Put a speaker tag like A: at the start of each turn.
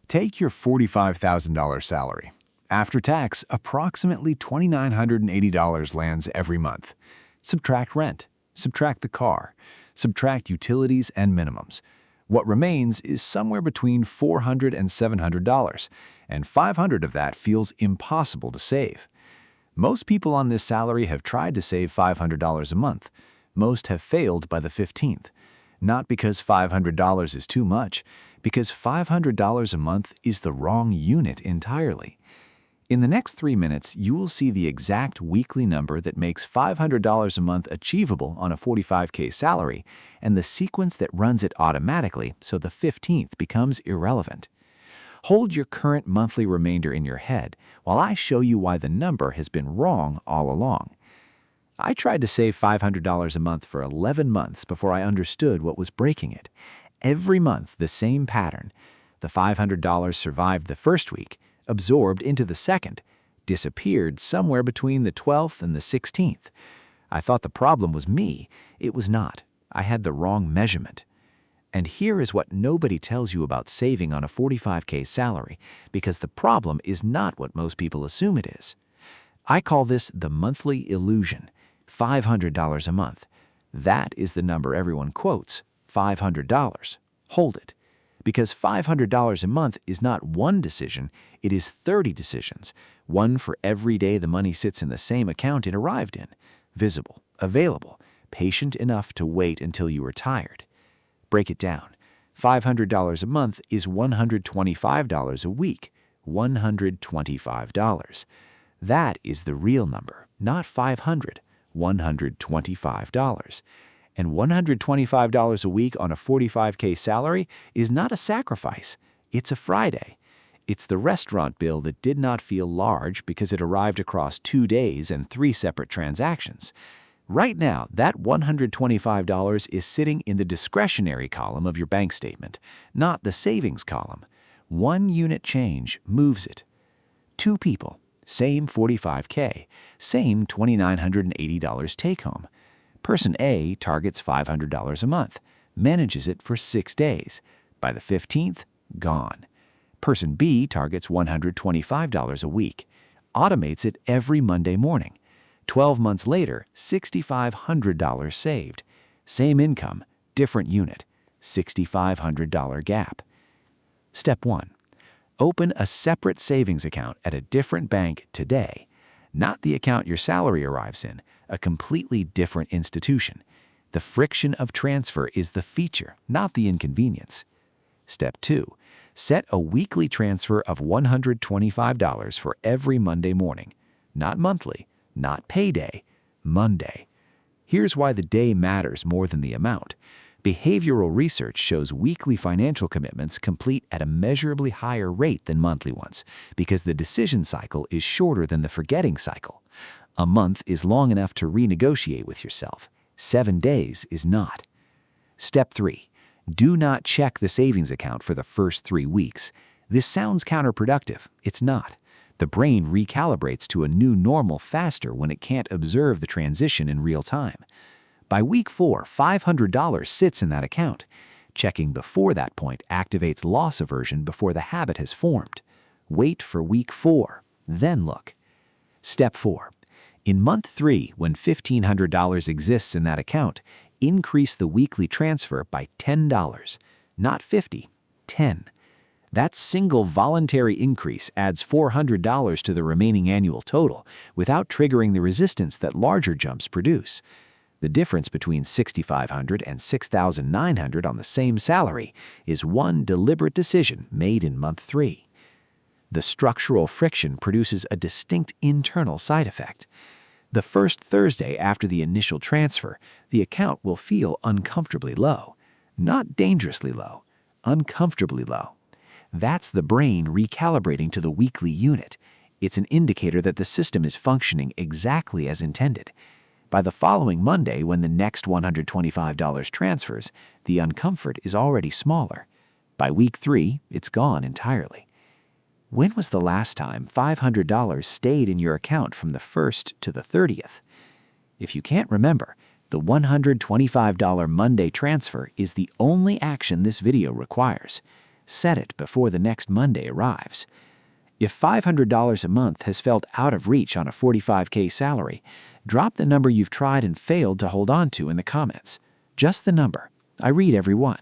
A: Take your $45,000 salary. After tax, approximately $2,980 lands every month. Subtract rent, subtract the car, subtract utilities and minimums. What remains is somewhere between $400 and $700, and $500 of that feels impossible to save. Most people on this salary have tried to save $500 a month. Most have failed by the 15th. Not because $500 is too much, because $500 a month is the wrong unit entirely. In the next 3 minutes, you will see the exact weekly number that makes $500 a month achievable on a 45K salary and the sequence that runs it automatically so the 15th becomes irrelevant. Hold your current monthly remainder in your head while I show you why the number has been wrong all along. I tried to save $500 a month for 11 months before I understood what was breaking it. Every month, the same pattern. The $500 survived the first week, absorbed into the second, disappeared somewhere between the 12th and the 16th. I thought the problem was me. It was not. I had the wrong measurement. And here is what nobody tells you about saving on a 45K salary, because the problem is not what most people assume it is. I call this the monthly illusion. $500 a month. That is the number everyone quotes, $500. Hold it. Because $500 a month is not one decision, it is 30 decisions, one for every day the money sits in the same account it arrived in, visible, available, patient enough to wait until you are tired. Break it down. $500 a month is $125 a week, $125. That is the real number, not $500, $125. And $125 a week on a 45K salary is not a sacrifice. It's a Friday. It's the restaurant bill that did not feel large because it arrived across 2 days and 3 separate transactions. Right now, that $125 is sitting in the discretionary column of your bank statement, not the savings column. 1 unit change moves it. 2 people, same 45K, same $2,980 take home. Person A targets $500 a month, manages it for 6 days. By the 15th, gone. Person B targets $125 a week, automates it every Monday morning. 12 months later, $6,500 saved. Same income, different unit, $6,500 gap. Step 1. Open a separate savings account at a different bank today. Not the account your salary arrives in, a completely different institution. The friction of transfer is the feature, not the inconvenience. Step 2. Set a weekly transfer of $125 for every Monday morning. Not monthly, not payday, Monday. Here's why the day matters more than the amount. Behavioral research shows weekly financial commitments complete at a measurably higher rate than monthly ones because the decision cycle is shorter than the forgetting cycle. A month is long enough to renegotiate with yourself. 7 days is not. Step 3. Do not check the savings account for the first 3 weeks. This sounds counterproductive. It's not. The brain recalibrates to a new normal faster when it can't observe the transition in real time. By week 4, $500 sits in that account. Checking before that point activates loss aversion before the habit has formed. Wait for week 4, then look. Step 4. In month 3, when $1,500 exists in that account, increase the weekly transfer by $10. Not $50, $10. That single voluntary increase adds $400 to the remaining annual total without triggering the resistance that larger jumps produce. The difference between $6,500 and $6,900 on the same salary is one deliberate decision made in month 3. The structural friction produces a distinct internal side effect. The first Thursday after the initial transfer, the account will feel uncomfortably low. Not dangerously low, uncomfortably low. That's the brain recalibrating to the weekly unit. It's an indicator that the system is functioning exactly as intended. By the following Monday, when the next $125 transfers, the uncomfort is already smaller. By week 3, it's gone entirely. When was the last time $500 stayed in your account from the 1st to the 30th? If you can't remember, the $125 Monday transfer is the only action this video requires. Set it before the next Monday arrives. If $500 a month has felt out of reach on a 45K salary, drop the number you've tried and failed to hold on to in the comments. Just the number. I read every one.